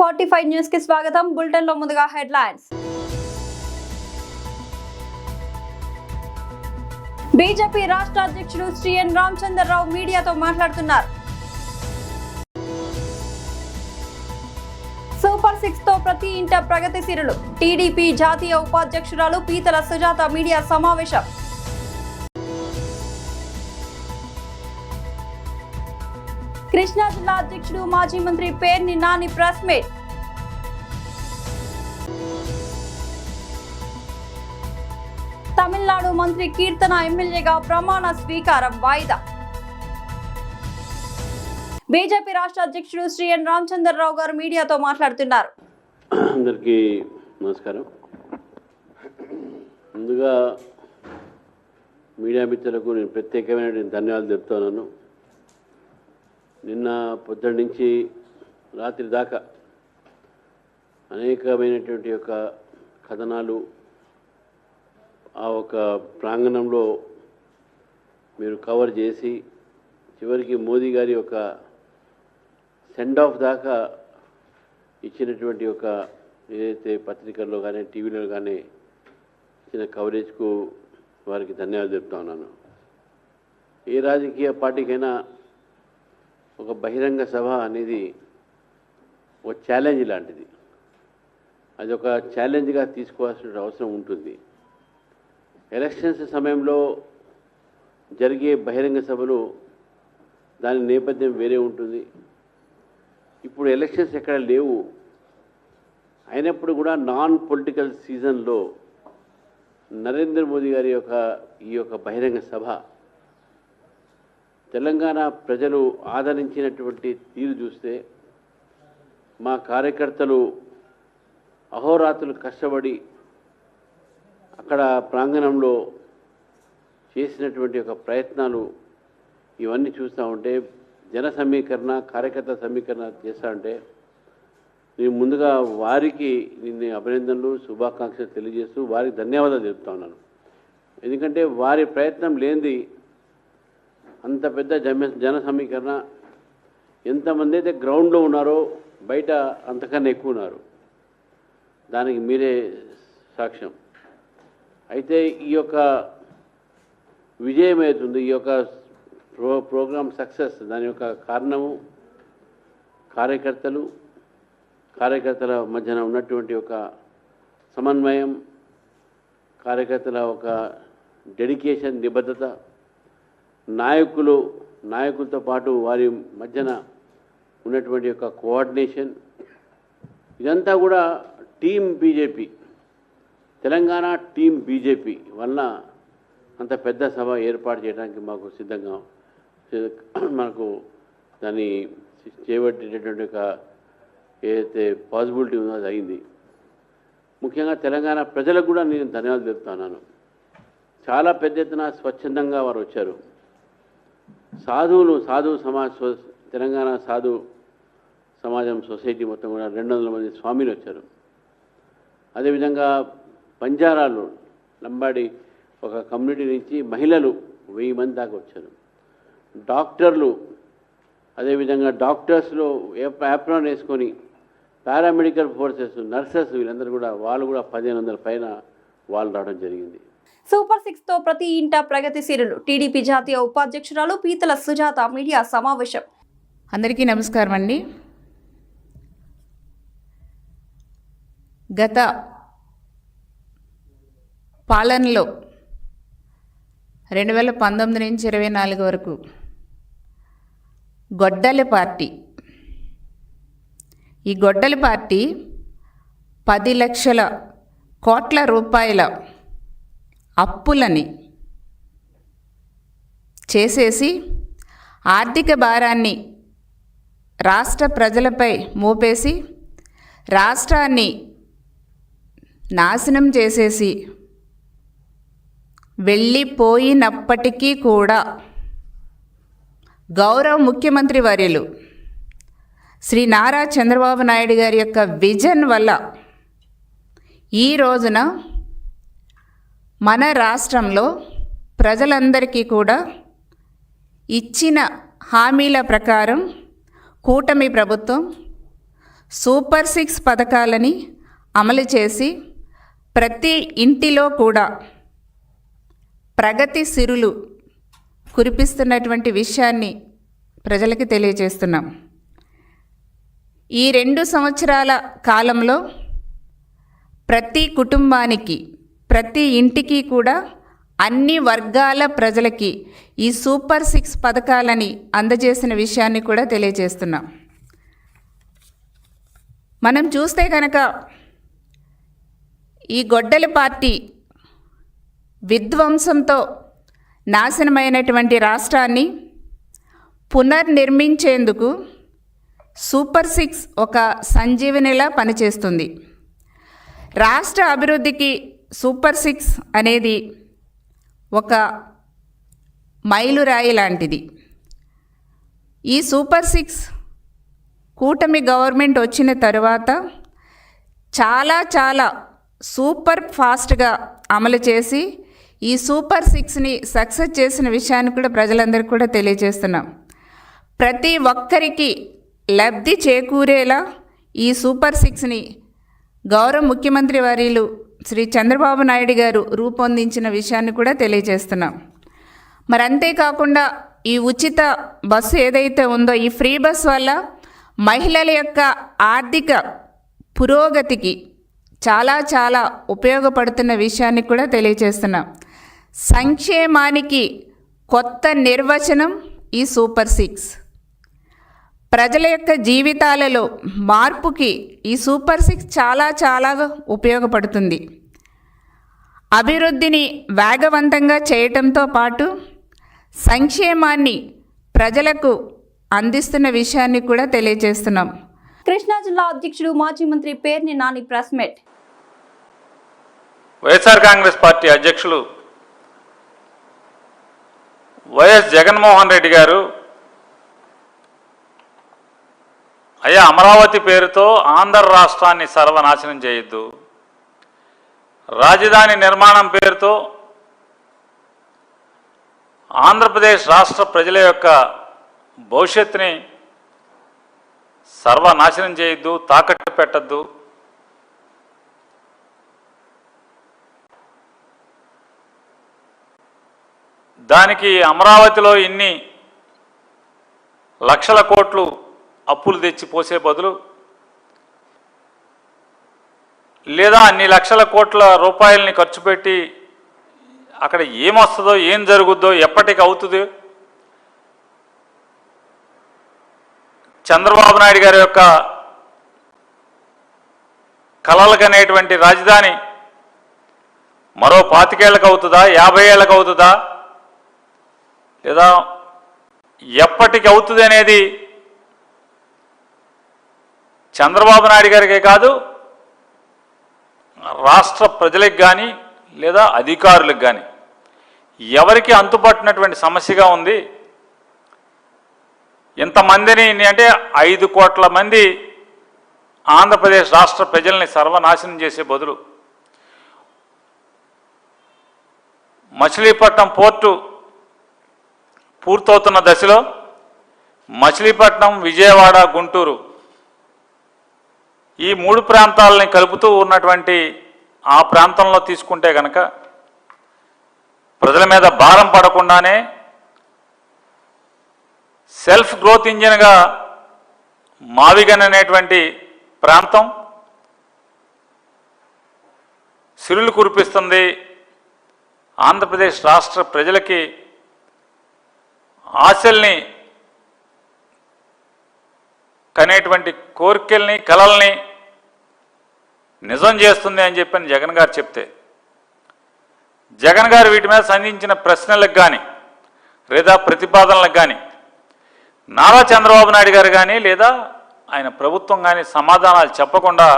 45 news కి స్వాగతం. Bulletin లో ముందుగా హెడ్లైన్స్. బీజేపీ రాష్ట్ర అధ్యక్షుడు శ్రీ ఎన్ రామచంద్రరావు మీడియాతో మాట్లాడుతున్నారు. సూపర్ 6 తో ప్రతి ఇంట ప్రగతిశీలులు. టీడీపీ జాతీయ ఉపాధ్యక్షురాలు పీతల సుజాత మీడియా సమావేశం. కృష్ణా జిల్లా అధ్యక్షుడు మాజీ మంత్రి పేర్ని నాని ప్రెస్ మీట్. తమిళనాడు మంత్రి కీర్తన ఎమ్మెల్యేగా ప్రమాణ స్వీకారం వాయిదా. బీజేపీ రాష్ట్ర అధ్యక్షుడు శ్రీ ఎన్ రామచంద్రరావు గారు మీడియాతో మాట్లాడుతున్నారు. అందరికీ నమస్కారం. ముందుగా మీడియా మిత్రులకు నేను ప్రత్యేకమైన ధన్యవాదాలు చెప్తున్నాను. నిన్న పొద్దున్న నుంచి రాత్రి దాకా అనేకమైనటువంటి యొక్క కథనాలు ఆ ఒక ప్రాంగణంలో మీరు కవర్ చేసి చివరికి మోదీ గారి యొక్క సెండ్ ఆఫ్ దాకా ఇచ్చినటువంటి ఒక ఏదైతే పత్రికల్లో కానీ టీవీలో కానీ ఇచ్చిన కవరేజ్కు వారికి ధన్యవాదాలు చెప్తా ఉన్నాను. ఏ రాజకీయ పార్టీకైనా ఒక బహిరంగ సభ అనేది ఒక ఛాలెంజ్ లాంటిది. అది ఒక ఛాలెంజ్గా తీసుకోవాల్సిన అవసరం ఉంటుంది. ఎలక్షన్స్ సమయంలో జరిగే బహిరంగ సభలు దాని నేపథ్యం వేరే ఉంటుంది. ఇప్పుడు ఎలక్షన్స్ ఎక్కడ లేవు. అయినప్పుడు కూడా నాన్ పొలిటికల్ సీజన్లో నరేంద్ర మోదీ గారి ఈ యొక్క బహిరంగ సభ తెలంగాణ ప్రజలు ఆదరించినటువంటి తీరు చూస్తే, మా కార్యకర్తలు అహోరాత్రులు కష్టపడి అక్కడ ప్రాంగణంలో చేసినటువంటి ఒక ప్రయత్నాలు ఇవన్నీ చూస్తూ ఉంటే, జన సమీకరణ కార్యకర్త సమీకరణ చేస్తూ ఉంటే నేను ముందుగా వారికి నిన్న అభినందనలు శుభాకాంక్షలు తెలియజేస్తూ వారికి ధన్యవాదాలు చెప్తా ఉన్నాను. ఎందుకంటే వారి ప్రయత్నం లేనిది అంత పెద్ద జన సమీకరణ ఎంతమంది అయితే గ్రౌండ్లో ఉన్నారో బయట అంతకన్నా ఎక్కువ ఉన్నారు. దానికి మీరే సాక్ష్యం. అయితే ఈ యొక్క విజయం అవుతుంది, ఈ యొక్క ప్రోగ్రామ్ సక్సెస్, దాని యొక్క కారణము కార్యకర్తల మధ్యన ఉన్నటువంటి ఒక సమన్వయం, కార్యకర్తల ఒక డెడికేషన్, నిబద్ధత, నాయకులతో పాటు వారి మధ్యన ఉన్నటువంటి యొక్క కోఆర్డినేషన్, ఇదంతా కూడా team BJP, Telangana team BJP వలన అంత పెద్ద సభ ఏర్పాటు చేయడానికి మనకు దాన్ని చేపట్టేటటువంటి ఒక ఏదైతే పాసిబిలిటీ ఉందో అది అయింది. ముఖ్యంగా తెలంగాణ ప్రజలకు కూడా నేను ధన్యవాదాలు చెప్తున్నాను. చాలా పెద్ద ఎత్తున స్వచ్ఛందంగా వారు వచ్చారు. సాధు తెలంగాణ సాధు సమాజం సొసైటీ మొత్తం కూడా 200 మంది స్వామిలు వచ్చారు. అదేవిధంగా బంజారాలు లంబాడి ఒక కమ్యూనిటీ నుంచి మహిళలు 1000 మంది దాకా వచ్చారు. డాక్టర్లు, అదేవిధంగా డాక్టర్స్లో యాప్రాన్ వేసుకొని పారామెడికల్ ఫోర్సెస్, నర్సెస్, వీళ్ళందరూ కూడా వాళ్ళు కూడా 1500 పైన వాళ్ళు రావడం జరిగింది. సూపర్ 6 తో ప్రతి ఇంట ప్రగతిశీలులు. టీడీపీ జాతీయ ఉపాధ్యక్షురాలు పీతల సుజాత మీడియా సమావేశం. అందరికీ నమస్కారం అండి. గత పాలనలో 2019 నుంచి 24 వరకు గొడ్డలి పార్టీ, ఈ గొడ్డలి పార్టీ 10 లక్షల కోట్ల రూపాయల అప్పులని చేసేసి ఆర్థిక భారాన్ని రాష్ట్ర ప్రజలపై మోపేసి రాష్ట్రాన్ని నాశనం చేసేసి వెళ్ళిపోయినప్పటికీ కూడా గౌరవ ముఖ్యమంత్రి వర్యులు శ్రీ నారా చంద్రబాబు నాయుడు గారి యొక్క విజన్ వల్ల ఈ రోజున మన రాష్ట్రంలో ప్రజలందరికీ కూడా ఇచ్చిన హామీల ప్రకారం కూటమి ప్రభుత్వం సూపర్ 6 పథకాలని అమలు చేసి ప్రతి ఇంటిలో కూడా ప్రగతి సిరులు కురిపిస్తున్నటువంటి విషయాన్ని ప్రజలకి తెలియజేస్తున్నాం. ఈ 2 సంవత్సరాల కాలంలో ప్రతి కుటుంబానికి, ప్రతి ఇంటికి కూడా అన్ని వర్గాల ప్రజలకి ఈ సూపర్ 6 పథకాలని అందజేసిన విషయాన్ని కూడా తెలియజేస్తున్నాం. మనం చూస్తే కనుక ఈ గొడ్డలి పార్టీ విధ్వంసంతో నాశనమైనటువంటి రాష్ట్రాన్ని పునర్నిర్మించేందుకు సూపర్ 6 ఒక సంజీవనిలా పనిచేస్తుంది. రాష్ట్ర అభివృద్ధికి సూపర్ 6 అనేది ఒక మైలురాయి లాంటిది. ఈ సూపర్ 6 కూటమి గవర్నమెంట్ వచ్చిన తర్వాత చాలా సూపర్ ఫాస్ట్గా అమలు చేసి ఈ సూపర్ 6ని సక్సెస్ చేసిన విషయాన్ని కూడా ప్రజలందరికీ కూడా తెలియజేస్తున్నాం. ప్రతి ఒక్కరికి లబ్ధి చేకూరేలా ఈ సూపర్ 6ని గౌరవ ముఖ్యమంత్రి వర్యులు శ్రీ చంద్రబాబు నాయుడు గారు రూపొందించిన విషయాన్ని కూడా తెలియజేస్తున్నాం. మరి అంతేకాకుండా ఈ ఉచిత బస్సు ఏదైతే ఉందో, ఈ ఫ్రీ బస్ వల్ల మహిళల యొక్క ఆర్థిక పురోగతికి చాలా ఉపయోగపడుతున్న విషయాన్ని కూడా తెలియజేస్తున్నాం. సంక్షేమానికి కొత్త నిర్వచనం ఈ సూపర్ 6. ప్రజల యొక్క జీవితాలలో మార్పుకి ఈ సూపర్ 6 చాలా ఉపయోగపడుతుంది. అభివృద్ధిని వేగవంతంగా చేయటంతో పాటు సంక్షేమాన్ని ప్రజలకు అందిస్తున్న విషయాన్ని కూడా తెలియజేస్తున్నాం. కృష్ణా జిల్లా అధ్యక్షుడు మాజీ మంత్రి Perni Nani press meet. YSR Congress party అధ్యక్షులు వైఎస్ జగన్మోహన్ రెడ్డి గారు అయ్యా అమరావతి పేరుతో ఆంధ్ర రాష్ట్రాన్ని సర్వనాశనం చేయొద్దు, రాజధాని నిర్మాణం పేరుతో ఆంధ్రప్రదేశ్ రాష్ట్ర ప్రజల యొక్క భవిష్యత్తుని సర్వనాశనం చేయొద్దు, తాకట్టు పెట్టద్దు. దానికి అమరావతిలో ఇన్ని లక్షల కోట్లు అప్పులు తెచ్చి పోసే బదులు, లేదా అన్ని లక్షల కోట్ల రూపాయలని ఖర్చు పెట్టి అక్కడ ఏమొస్తుందో, ఏం జరుగుద్దో, ఎప్పటికి అవుతుందో, చంద్రబాబు నాయుడు గారి యొక్క కలలకనేటువంటి రాజధాని మరో 25 ఏళ్ళకు అవుతుందా, 50 ఏళ్ళకు అవుతుందా, లేదా ఎప్పటికి అవుతుంది అనేది చంద్రబాబు నాయుడు గారికే కాదు, రాష్ట్ర ప్రజలకు కానీ లేదా అధికారులకు కానీ ఎవరికి అంతుపట్టినటువంటి సమస్యగా ఉంది. ఇంతమందిని అంటే 5 కోట్ల మంది ఆంధ్రప్రదేశ్ రాష్ట్ర ప్రజల్ని సర్వనాశనం చేసే బదులు మచిలీపట్నం పోర్టు పూర్తవుతున్న దశలో మచిలీపట్నం, విజయవాడ, గుంటూరు ఈ 3 ప్రాంతాలని కలుపుతూ ఉన్నటువంటి ఆ ప్రాంతంలో తీసుకుంటే కనుక ప్రజల మీద భారం పడకుండానే సెల్ఫ్ గ్రోత్ ఇంజిన్గా మావిగన్ అనేటువంటి ప్రాంతం సిరులు కురిపిస్తుంది. ఆంధ్రప్రదేశ్ రాష్ట్ర ప్రజలకి ఆశల్ని కనేటువంటి కోరికల్ని, కలల్ని నిజం చేస్తుంది అని చెప్పని జగన్ గారు చెప్తే, జగన్ గారు వీటి మీద సంధించిన ప్రశ్నలకు కానీ లేదా ప్రతిపాదనలకు కానీ నారా చంద్రబాబు నాయుడు గారు కానీ లేదా ఆయన ప్రభుత్వం కానీ సమాధానాలు చెప్పకుండా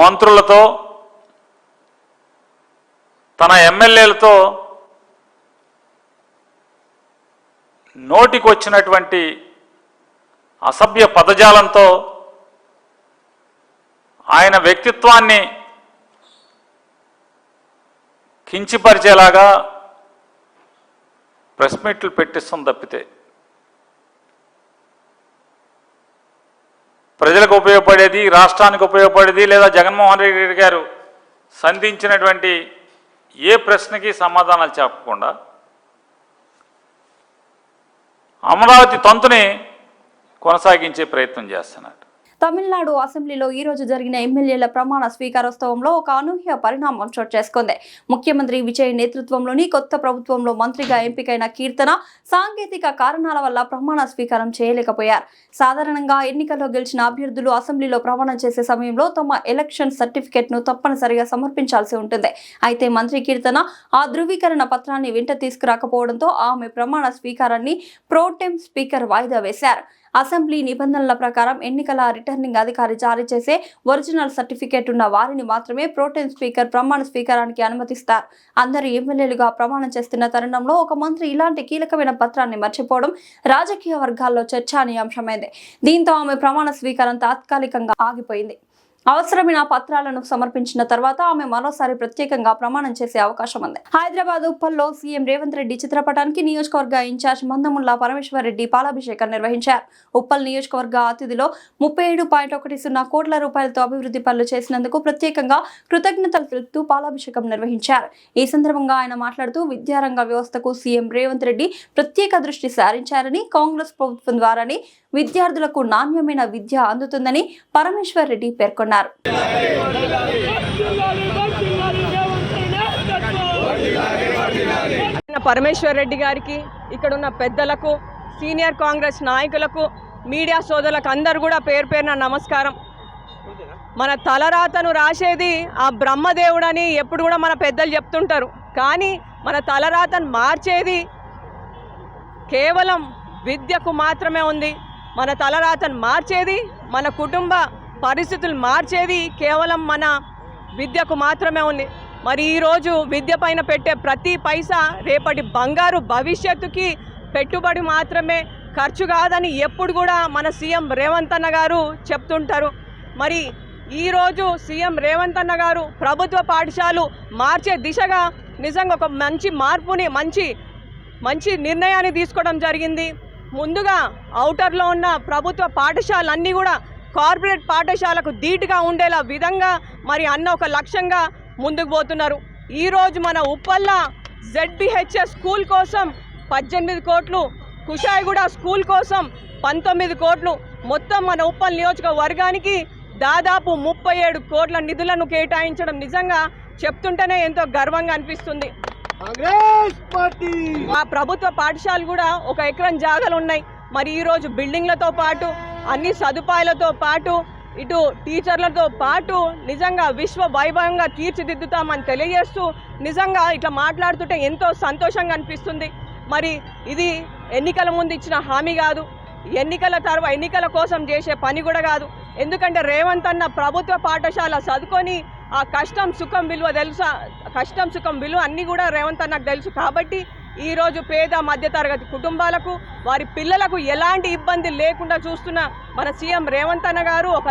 మంత్రులతో, తన ఎమ్మెల్యేలతో నోటికొచ్చినటువంటి అసభ్య పదజాలంతో ఆయన వ్యక్తిత్వాన్ని కించిపరిచేలాగా ప్రెస్ మీట్లు పెట్టిస్తుంది తప్పితే ప్రజలకు ఉపయోగపడేది, రాష్ట్రానికి ఉపయోగపడేది, లేదా జగన్మోహన్ రెడ్డి గారు సంధించినటువంటి ఏ ప్రశ్నకి సమాధానాలు చెప్పకుండా అమరావతి తంతుని కొనసాగించే ప్రయత్నం చేస్తున్నారు. తమిళనాడు అసెంబ్లీలో ఈ రోజు జరిగిన ఎమ్మెల్యేల ప్రమాణ స్వీకారోత్సవంలో ఒక అనూహ్య పరిణామం చోటు చేసుకుంది. ముఖ్యమంత్రి విజయ్ నేతృత్వంలోని కొత్త ప్రభుత్వంలో మంత్రిగా ఎంపికైన కీర్తన సాంకేతిక కారణాల వల్ల ప్రమాణ స్వీకారం చేయలేకపోయారు. సాధారణంగా ఎన్నికల్లో గెలిచిన అభ్యర్థులు అసెంబ్లీలో ప్రమాణం చేసే సమయంలో తమ ఎలక్షన్ సర్టిఫికెట్ ను తప్పనిసరిగా సమర్పించాల్సి ఉంటుంది. అయితే మంత్రి కీర్తన ఆ ధృవీకరణ పత్రాన్ని వెంట తీసుకురాకపోవడంతో ఆమె ప్రమాణ స్వీకారాన్ని ప్రోటెం స్పీకర్ వాయిదా వేశారు. అసెంబ్లీ నిబంధనల ప్రకారం ఎన్నికల రిటర్నింగ్ అధికారి జారీ చేసే ఒరిజినల్ సర్టిఫికేట్ ఉన్న వారిని మాత్రమే ప్రోటెం స్పీకర్ ప్రమాణ స్వీకారానికి అనుమతిస్తారు. అందరూ ఎమ్మెల్యేలుగా ప్రమాణం చేస్తున్న తరుణంలో ఒక మంత్రి ఇలాంటి కీలకమైన పత్రాన్ని మర్చిపోవడం రాజకీయ వర్గాల్లో చర్చానీయాంశమైంది. దీంతో ఆమె ప్రమాణ స్వీకారం తాత్కాలికంగా ఆగిపోయింది. అవసరమైన పత్రాలను సమర్పించిన తర్వాత ఆమె మరోసారి ప్రత్యేకంగా ప్రమాణం చేసే అవకాశం ఉంది. హైదరాబాద్ ఉప్పల్లో సీఎం రేవంత్ రెడ్డి చిత్రపటానికి నియోజకవర్గ ఇన్ఛార్జ్ మందముల్లా పరమేశ్వర్ రెడ్డి పాలాభిషేకం నిర్వహించారు. ఉప్పల్ నియోజకవర్గ అతిథిలో 37.10 కోట్ల రూపాయలతో అభివృద్ధి పనులు చేసినందుకు ప్రత్యేకంగా కృతజ్ఞతలు తెలుపుతూ పాలాభిషేకం నిర్వహించారు. ఈ సందర్భంగా ఆయన మాట్లాడుతూ విద్యారంగ వ్యవస్థకు సీఎం రేవంత్ రెడ్డి ప్రత్యేక దృష్టి సారించారని, కాంగ్రెస్ ప్రభుత్వం ద్వారానే విద్యార్థులకు నాణ్యమైన విద్య అందుతుందని పరమేశ్వర్ రెడ్డి పేర్కొన్నారు. పరమేశ్వర్ రెడ్డి గారికి, ఇక్కడున్న పెద్దలకు, సీనియర్ కాంగ్రెస్ నాయకులకు, మీడియా సోదరులకు అందరూ కూడా పేరు పేరున నమస్కారం. మన తలరాతను రాసేది ఆ బ్రహ్మదేవుడని ఎప్పుడు కూడా మన పెద్దలు చెప్తుంటారు. కానీ మన తలరాతను మార్చేది కేవలం విద్యకు మాత్రమే ఉంది. మన తలరాతను మార్చేది, మన కుటుంబ పరిస్థితులు మార్చేది కేవలం మన విద్యకు మాత్రమే ఉంది. మరి ఈరోజు విద్య పైన పెట్టే ప్రతి పైసా రేపటి బంగారు భవిష్యత్తుకి పెట్టుబడి మాత్రమే, ఖర్చు కాదని ఎప్పుడు కూడా మన సీఎం రేవంత్ అన్న గారు చెప్తుంటారు. మరి ఈరోజు సీఎం రేవంత్ అన్న గారు ప్రభుత్వ పాఠశాలలు మార్చే దిశగా నిజంగా ఒక మంచి మార్పుని, మంచి నిర్ణయాన్ని తీసుకోవడం జరిగింది. ముందుగా ఔటర్లో ఉన్న ప్రభుత్వ పాఠశాలన్నీ కూడా కార్పొరేట్ పాఠశాలకు ధీటుగా ఉండేలా విధంగా మరి అన్న ఒక లక్ష్యంగా ముందుకు పోతున్నారు. ఈరోజు మన ఉప్పల్ల ZBHS స్కూల్ కోసం 18 కోట్లు, కుషాయిగూడ స్కూల్ కోసం 19 కోట్లు, మొత్తం మన ఉప్పల్ నియోజకవర్గానికి దాదాపు 37 కోట్ల నిధులను కేటాయించడం నిజంగా చెప్తుంటేనే ఎంతో గర్వంగా అనిపిస్తుంది. ఆ ప్రభుత్వ పాఠశాలలు కూడా 1 ఎకరం జాగాలు ఉన్నాయి. మరి ఈరోజు బిల్డింగ్లతో పాటు అన్ని సదుపాయాలతో పాటు ఇటు టీచర్లతో పాటు నిజంగా విశ్వ వైభవంగా తీర్చిదిద్దుతామని తెలియజేస్తూ నిజంగా ఇట్లా మాట్లాడుతుంటే ఎంతో సంతోషంగా అనిపిస్తుంది. మరి ఇది ఎన్నికల ముందు ఇచ్చిన హామీ కాదు, ఎన్నికల కోసం చేసే పని కూడా కాదు. ఎందుకంటే రేవంత్ అన్న ప్రభుత్వ పాఠశాల చదువుకొని ఆ కష్టం సుఖం విలువ అన్నీ కూడా రేవంత్ అన్నకు తెలుసు. కాబట్టి ఈరోజు పేద మధ్యతరగతి కుటుంబాలకు, వారి పిల్లలకు ఎలాంటి ఇబ్బంది లేకుండా చూస్తున్న మన సీఎం రేవంత్ అన్న గారు ఒక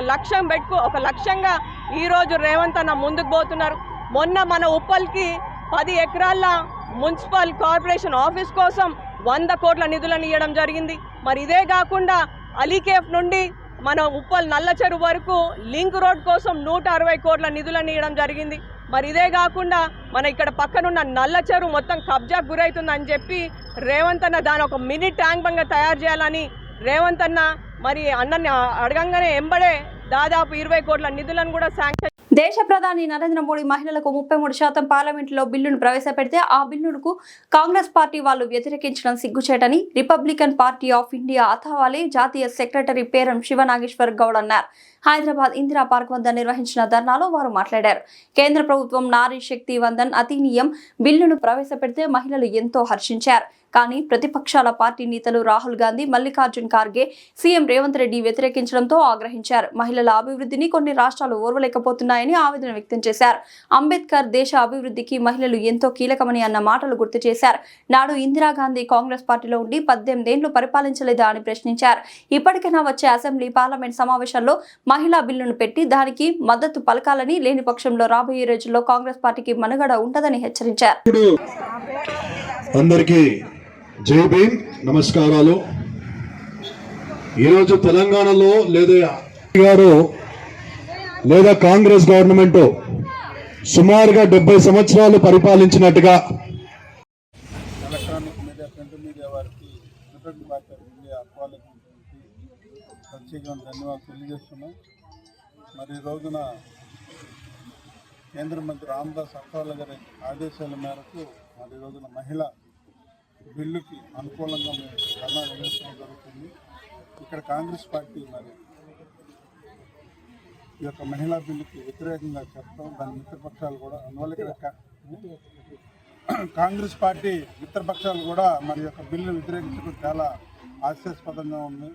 లక్ష్యంగా ఈరోజు రేవంత్ అన్న ముందుకు పోతున్నారు. మొన్న మన ఉప్పల్కి 10 ఎకరాల మున్సిపల్ కార్పొరేషన్ ఆఫీస్ కోసం 100 కోట్ల నిధులను ఇవ్వడం జరిగింది. మరి ఇదే కాకుండా అలీకేఫ్ నుండి మన ఉప్పల్ నల్ల చెరువు వరకు లింక్ రోడ్ కోసం 160 కోట్ల నిధులను ఇవ్వడం జరిగింది. మరి ఇదే కాకుండా మన ఇక్కడ పక్కనున్న నల్ల చెరువు మొత్తం కబ్జాకు గురవుతుందని చెప్పి రేవంత్ అన్న దాని ఒక మినీ ట్యాంక్ బంగా తయారు చేయాలని రేవంత్ అన్న మరి అన్నని అడగంగానే ఎంబడే దాదాపు 20 కోట్ల నిధులను కూడా శాంక్షన్. దేశ ప్రధాని నరేంద్ర మోడీ మహిళలకు 33% పార్లమెంటులో బిల్లును ప్రవేశపెడితే ఆ బిల్లును కాంగ్రెస్ పార్టీ వాళ్ళు వ్యతిరేకించడం సిగ్గుచేటని రిపబ్లికన్ పార్టీ ఆఫ్ ఇండియా అథవాలే జాతీయ సెక్రటరీ పేరం శివనాగేశ్వర్ గౌడ్ అన్నారు. హైదరాబాద్ ఇందిరా పార్క్ వద్ద నిర్వహించిన ధర్నాలో వారు మాట్లాడారు. కేంద్ర ప్రభుత్వం నారీ శక్తి వందన్ అధినియం బిల్లును ప్రవేశపెడితే మహిళలు ఎంతో హర్షించారు. కానీ ప్రతిపక్షాల పార్టీ నేతలు రాహుల్ గాంధీ, మల్లికార్జున్ ఖార్గే, సీఎం రేవంత్ రెడ్డి వ్యతిరేకించడంతో ఆగ్రహించారు. మహిళల అభివృద్ధిని కొన్ని రాష్ట్రాలు ఓర్వలేకపోతున్నాయని ఆవేదన వ్యక్తం చేశారు. అంబేద్కర్ దేశ అభివృద్ధికి మహిళలు ఎంతో కీలకమని అన్న మాటలు గుర్తు చేశారు. నాడు ఇందిరాగాంధీ కాంగ్రెస్ పార్టీలో ఉండి 18 ఏళ్లు పరిపాలించలేదా అని ప్రశ్నించారు. ఇప్పటికైనా వచ్చే అసెంబ్లీ, పార్లమెంట్ సమావేశాల్లో మహిళా బిల్లును పెట్టి దానికి మద్దతు పలకాలని, లేని పక్షంలో రాబోయే రోజుల్లో కాంగ్రెస్ పార్టీకి మనుగడ ఉండదని హెచ్చరించారు. అందరికీ జై భీమ్, నమస్కారాలు. ఈరోజు తెలంగాణలో లేదా గారు లేదా కాంగ్రెస్ గవర్నమెంట్ సుమారుగా 70 సంవత్సరాలు పరిపాలించినట్టుగా ఎలక్ట్రానిక్ మీడియా, ప్రింట్ మీడియా వారికి republic party of India parliament ప్రత్యేకమైన ధన్యవాదాలు తెలియజేస్తున్నాం. మరి ఈ రోజున కేంద్ర మంత్రి రామదాస్ అఠావలే గారి ఆదేశాల మేరకు మరి ఈ రోజున మహిళా బిల్లుకి అనుకూలంగా మేము ధర్నా నిర్వహించడం జరుగుతుంది. ఇక్కడ కాంగ్రెస్ పార్టీ మరి ఈ యొక్క మహిళా బిల్లుకి వ్యతిరేకంగా చెప్పడం, దాని మిత్రపక్షాలు కూడా అందువల్ల ఇక్కడ కాంగ్రెస్ పార్టీ మిత్రపక్షాలు కూడా మరి యొక్క బిల్లు వ్యతిరేకించడం చాలా హాస్యాస్పదంగా ఉంది.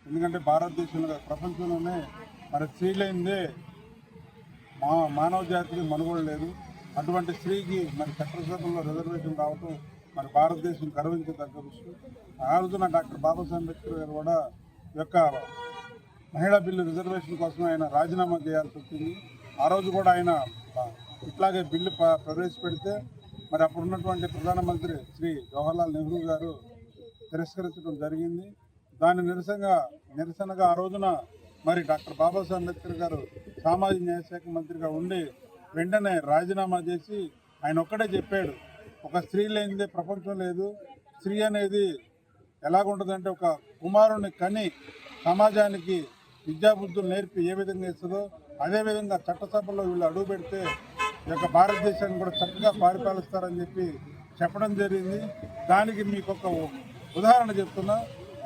ఎందుకంటే భారతదేశంలో ప్రపంచంలోనే మరి స్త్రీలైందే మానవ జాతికి మనుగడ లేదు. అటువంటి స్త్రీకి మరి చట్టసభలో రిజర్వేషన్ రావటం మరి భారతదేశం గర్వించదగ్గ విషయం. ఆ రోజున డాక్టర్ బాబాసాహెబ్ అంబేద్కర్ గారు కూడా యొక్క మహిళా బిల్లు రిజర్వేషన్ కోసం ఆయన రాజీనామా చేయాల్సి వచ్చింది. ఆ రోజు కూడా ఆయన ఇట్లాగే బిల్లు ప్రవేశపెడితే మరి అప్పుడున్నటువంటి ప్రధానమంత్రి శ్రీ జవహర్లాల్ నెహ్రూ గారు తిరస్కరించడం జరిగింది. దాని నిరసనగా ఆ రోజున మరి డాక్టర్ బాబాసాహెబ్ అంబేద్కర్ గారు సామాజిక న్యాయ శాఖ మంత్రిగా ఉండి వెంటనే రాజీనామా చేసి ఆయన ఒక్కడే చెప్పాడు, ఒక స్త్రీ లేనిదే ప్రపంచం లేదు. స్త్రీ అనేది ఎలాగుంటుందంటే ఒక కుమారుని కని సమాజానికి విద్యాబుద్ధులు నేర్పి ఏ విధంగా ఇస్తుందో అదేవిధంగా చట్టసభలో వీళ్ళు అడుగు పెడితే ఈ యొక్క భారతదేశాన్ని కూడా చక్కగా పరిపాలిస్తారని చెప్పడం జరిగింది. దానికి మీకు ఒక ఉదాహరణ చెప్తున్నా.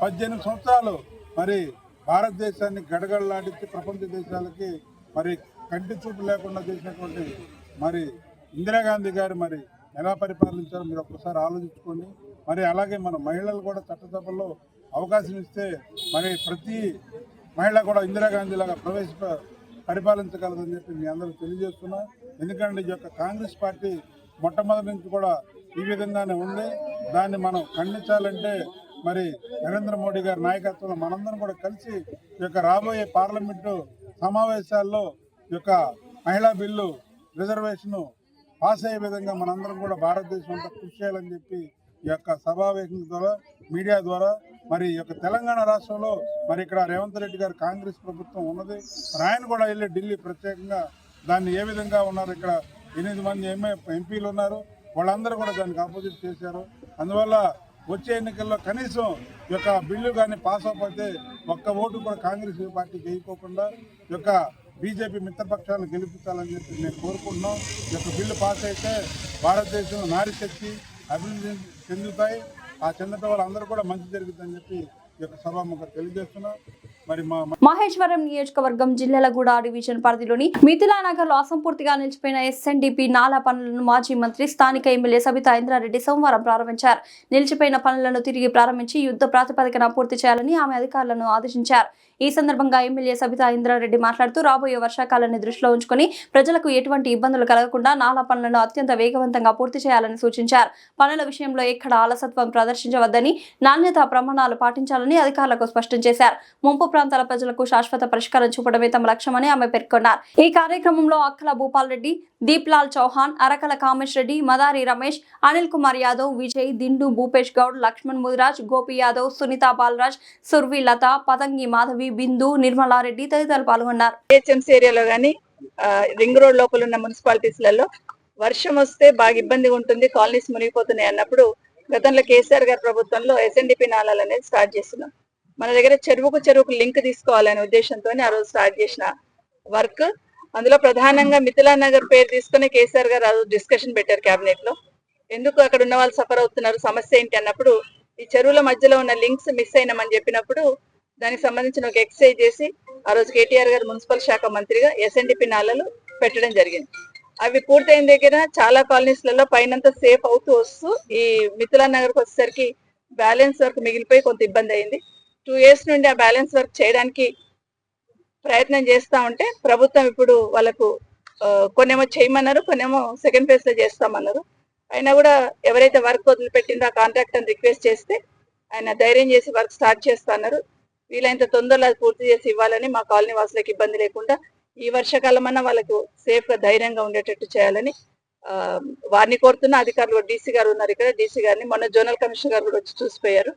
18 సంవత్సరాలు మరి భారతదేశాన్ని గడగడలాడించి ప్రపంచ దేశాలకి మరి కంటి చూపు లేకుండా చేసినటువంటి మరి ఇందిరాగాంధీ గారు మరి ఎలా పరిపాలించారో మీరు ఒక్కసారి ఆలోచించుకోండి. మరి అలాగే మన మహిళలు కూడా చట్టసభల్లో అవకాశం ఇస్తే మరి ప్రతి మహిళ కూడా ఇందిరాగాంధీ లాగా పరిపాలించగలదని మీ అందరూ తెలియజేస్తున్నా. ఎందుకంటే ఈ యొక్క కాంగ్రెస్ పార్టీ మొట్టమొదటి నుంచి కూడా ఈ విధంగానే ఉంది. దాన్ని మనం ఖండించాలంటే మరి నరేంద్ర మోడీ గారి నాయకత్వంలో మనందరం కూడా కలిసి ఈ యొక్క రాబోయే పార్లమెంటు సమావేశాల్లో ఈ యొక్క మహిళా బిల్లు రిజర్వేషను పాస్ అయ్యే విధంగా మనందరం కూడా భారతదేశం అంతా కృషి చేయాలని ఈ యొక్క సమావేశం ద్వారా మీడియా ద్వారా మరి ఈ యొక్క తెలంగాణ రాష్ట్రంలో మరి ఇక్కడ రేవంత్ రెడ్డి గారు కాంగ్రెస్ ప్రభుత్వం ఉన్నది. ఆయన కూడా వెళ్ళి ఢిల్లీ ప్రత్యేకంగా దాన్ని ఏ విధంగా ఉన్నారు, ఇక్కడ 8 మంది ఎంపీలు ఉన్నారు, వాళ్ళందరూ కూడా దానికి ఆపోజిట్ చేశారు. అందువల్ల వచ్చే ఎన్నికల్లో కనీసం ఈ యొక్క బిల్లు కానీ పాస్ అవ్వకపోతే ఒక్క ఓటు కూడా కాంగ్రెస్ పార్టీకి వేయకోకుండా ఈ యొక్క బీజేపీ మిత్రపక్షాలను గెలిపించాలని మేము కోరుకుంటున్నాం. ఈ యొక్క బిల్లు పాస్ అయితే భారతదేశంలో నారీ శక్తి అభివృద్ధి చెందుతాయి. ఆ చెందటం వాళ్ళందరూ కూడా మంచి జరుగుతుందని ఈ యొక్క సభాముఖంగా తెలియజేస్తున్నాం. మరి మహేశ్వరం నియోజకవర్గం జిల్లెలగూడ డివిజన్ పరిధిలోని మిథిలానగర్ లో అసంపూర్తిగా నిలిచిపోయిన ఎస్ఎన్డిపి నాలా పనులను మాజీ మంత్రి స్థానిక ఎమ్మెల్యే సబితా ఇంద్రారెడ్డి సోమవారం ప్రారంభించారు. నిలిచిపోయిన పనులను తిరిగి ప్రారంభించి యుద్ధ ప్రాతిపదికన పూర్తి చేయాలని ఆమె అధికారులను ఆదేశించారు. ఈ సందర్భంగా ఎమ్మెల్యే సబితా ఇంద్రారెడ్డి మాట్లాడుతూ రాబోయే వర్షాకాలాన్ని దృష్టిలో ఉంచుకుని ప్రజలకు ఎటువంటి ఇబ్బందులు కలగకుండా నాలా పనులను అత్యంత వేగవంతంగా పూర్తి చేయాలని సూచించారు. పనుల విషయంలో ఎక్కడ అలసత్వం ప్రదర్శించవద్దని, నాణ్యతా ప్రమాణాలు పాటించాలని అధికారులకు స్పష్టం చేశారు. ముంపు ప్రాంతాల ప్రజలకు శాశ్వత పరిష్కారం చూపడమే తమ లక్ష్యమని ఆమె పేర్కొన్నారు. ఈ కార్యక్రమంలో అక్కల భూపాల్ రెడ్డి, దీప్లాల్ చౌహాన్, అరకల కామేష్ రెడ్డి, మదారి రమేష్, అనిల్ కుమార్ యాదవ్, విజయ్, దిండు భూపేష్ గౌడ్, లక్ష్మణ్ ముదిరాజ్, గోపి యాదవ్, సునీత బాలరాజ్, సుర్వి లత, పతంగి మాధవి, బిందు, నిర్మలారెడ్డి తదితరులు పాల్గొన్నారు. హెచ్ఎంసీ ఏరియాలో కానీ రింగ్ రోడ్ లోపల ఉన్న మున్సిపాలిటీస్లలో వర్షం వస్తే బాగా ఇబ్బందిగా ఉంటుంది, కాలనీస్ మునిగిపోతున్నాయి అన్నప్పుడు గతంలో కేసీఆర్ గారి ప్రభుత్వంలో ఎస్ఎన్డిపి నాలాలు అనేది స్టార్ట్ చేస్తున్నాం. మన దగ్గర చెరువుకు లింక్ తీసుకోవాలనే ఉద్దేశంతో ఆ రోజు స్టార్ట్ చేసిన వర్క్. అందులో ప్రధానంగా మిథిలానగర్ పేరు తీసుకుని కేసీఆర్ గారు ఆ రోజు డిస్కషన్ పెట్టారు కేబినెట్ లో. ఎందుకు అక్కడ ఉన్న వాళ్ళు సఫర్ అవుతున్నారు, సమస్య ఏంటి అన్నప్పుడు ఈ చెరువుల మధ్యలో ఉన్న లింక్స్ మిస్ అయినామని చెప్పినప్పుడు దానికి సంబంధించిన ఒక ఎక్సర్సైజ్ చేసి ఆ రోజు కేటీఆర్ గారు మున్సిపల్ శాఖ మంత్రిగా ఎస్ఎన్డిపి నాలాలు పెట్టడం జరిగింది. అవి పూర్తయిన దగ్గర చాలా కాలనీస్లలో పైనంతా సేఫ్ అవుతూ వస్తూ ఈ మిథిలానగర్కి వచ్చేసరికి బ్యాలెన్స్ వర్క్ మిగిలిపోయి కొంత ఇబ్బంది అయింది. 2 years నుండి ఆ బ్యాలెన్స్ వర్క్ చేయడానికి ప్రయత్నం చేస్తా ఉంటే ప్రభుత్వం ఇప్పుడు వాళ్ళకు కొన్నేమో చేయమన్నారు, కొన్నేమో సెకండ్ ఫేజ్ లో చేస్తామన్నారు. అయినా కూడా ఎవరైతే వర్క్ వదిలిపెట్టిందో ఆ కాంట్రాక్టర్ రిక్వెస్ట్ చేస్తే ఆయన ధైర్యం చేసి వర్క్ స్టార్ట్ చేస్తా అన్నారు. వీలైనంత తొందరలో అది పూర్తి చేసి ఇవ్వాలని, మా కాలనీ వాసులకు ఇబ్బంది లేకుండా ఈ వర్షాకాలం అన్నా వాళ్ళకు సేఫ్ గా ధైర్యంగా ఉండేటట్టు చేయాలని వారిని కోరుతున్న అధికారులు. డీసీ గారు ఉన్నారు ఇక్కడ, డీసీ గారిని మొన్న జోనల్ కమిషనర్ గారు కూడా వచ్చి చూసిపోయారు.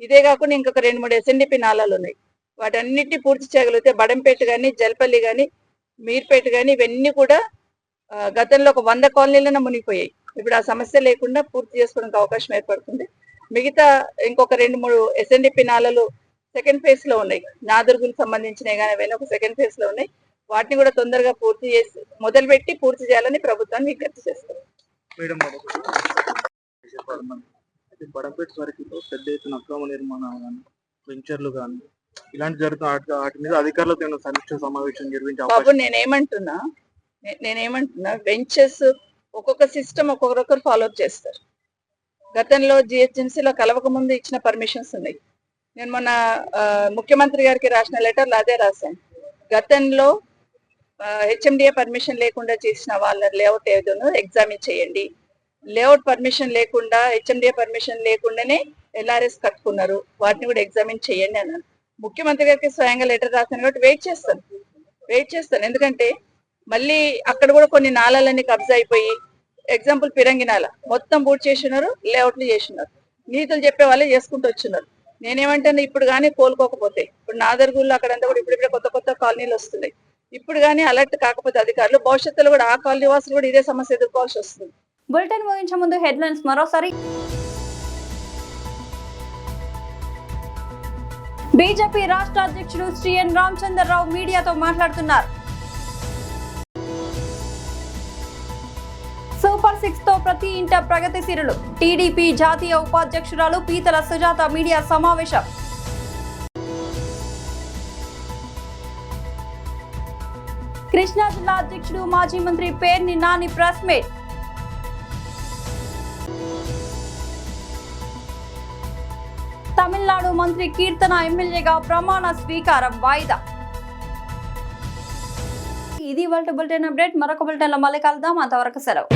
ఇదే కాకుండా ఇంకొక 2-3 ఎస్ఎన్డిపి నాలాలు ఉన్నాయి. వాటన్నిటిని పూర్తి చేయగలిగితే బడంపేట కానీ, జల్పల్లి కానీ, మీర్పేట కానీ ఇవన్నీ కూడా గతంలో ఒక 100 కాలనీలైనా మునిగిపోయాయి. ఇప్పుడు ఆ సమస్య లేకుండా పూర్తి చేసుకోవడానికి అవకాశం ఏర్పడుతుంది. మిగతా ఇంకొక 2-3 SNDP నాలలు సెకండ్ ఫేజ్ లో ఉన్నాయి. నాదుర్గులకు సంబంధించినవి కానీ అవన్నీ ఒక సెకండ్ ఫేజ్ లో ఉన్నాయి. వాటిని కూడా తొందరగా పూర్తి చేసి మొదలుపెట్టి పూర్తి చేయాలని ప్రభుత్వాన్ని విజ్ఞప్తి చేస్తారు. బడంపేట సర్కిల్లో పెద్ద ఎత్తున అక్రమ నిర్మాణాలు కానీ, వెంచర్లు కానీ ఇలాంటి జరుగుతున్న వాటి మీద అధికారులతో సమీక్ష సమావేశం నిర్వహించే బాబు, నేనేమంటున్నా వెంచర్స్ ఒక్కొక్క సిస్టమ్ ఒక్కొక్కరు ఫాలో అప్ చేస్తారు. గతంలో జిహెచ్ఎంసీలో కలవక ముందు ఇచ్చిన పర్మిషన్స్ ఉన్నాయి. నేను మొన్న ముఖ్యమంత్రి గారికి రాసిన లెటర్లు అదే రాశాను. గతంలో హెచ్ఎండిఏ పర్మిషన్ లేకుండా చేసిన వాళ్ళ లేఅవుట్ ఏదో ఎగ్జామిన్ చేయండి. లేఅవుట్ పర్మిషన్ లేకుండా, హెచ్ఎండిఏ పర్మిషన్ లేకుండానే LRS కట్టుకున్నారు, వాటిని కూడా ఎగ్జామిన్ చేయండి అన్నాను. ముఖ్యమంత్రి గారికి స్వయంగా లెటర్ రాశాను కాబట్టి వెయిట్ చేస్తాను. ఎందుకంటే మళ్ళీ అక్కడ కూడా కొన్ని నాళాలన్నీ కబ్జా అయిపోయి, ఎగ్జాంపుల్ పిరంగి నాల మొత్తం పూర్తి చేసినారు, లేఅవుట్లు చేసినారు, నీతులు చెప్పే వాళ్ళే చేసుకుంటూ వచ్చినారు. నేనేమంటాను, ఇప్పుడు కానీ కోలుకోకపోతే, ఇప్పుడు నాదర్గుల్లో అక్కడంతా కూడా ఇప్పుడిప్పుడే కొత్త కాలనీలు వస్తున్నాయి. ఇప్పుడు కానీ అలర్ట్ కాకపోతే అధికారులు, భవిష్యత్తులో కూడా ఆ కాలనీ వాసులు కూడా ఇదే సమస్య ఎదుర్కోవాల్సి వస్తుంది. బులెటిన్ ముగించే ముందు హెడ్లైన్స్ మరోసారి. బీజేపీ రాష్ట్ర అధ్యక్షుడు శ్రీ ఎన్ రామచంద్రరావు మీడియాతో మాట్లాడుతున్నారు. సూపర్ 6 తో ప్రతి ఇంట ప్రగతిశీలులు. టీడీపీ జాతీయ ఉపాధ్యక్షురాలు పీతల సుజాత మీడియా సమావేశం. కృష్ణా జిల్లా అధ్యక్షుడు మాజీ మంత్రి పేర్ని నాని ప్రెస్ మీట్. తమిళనాడు మంత్రి కీర్తన ఎమ్మెల్యేగా ప్రమాణ స్వీకారం వాయిదా. ఇది వాళ్ళ బులెటిన్ అప్డేట్. మరొక బులెటిన్లో మళ్ళీ కలుద్దాం. అంతవరకు సెలవు.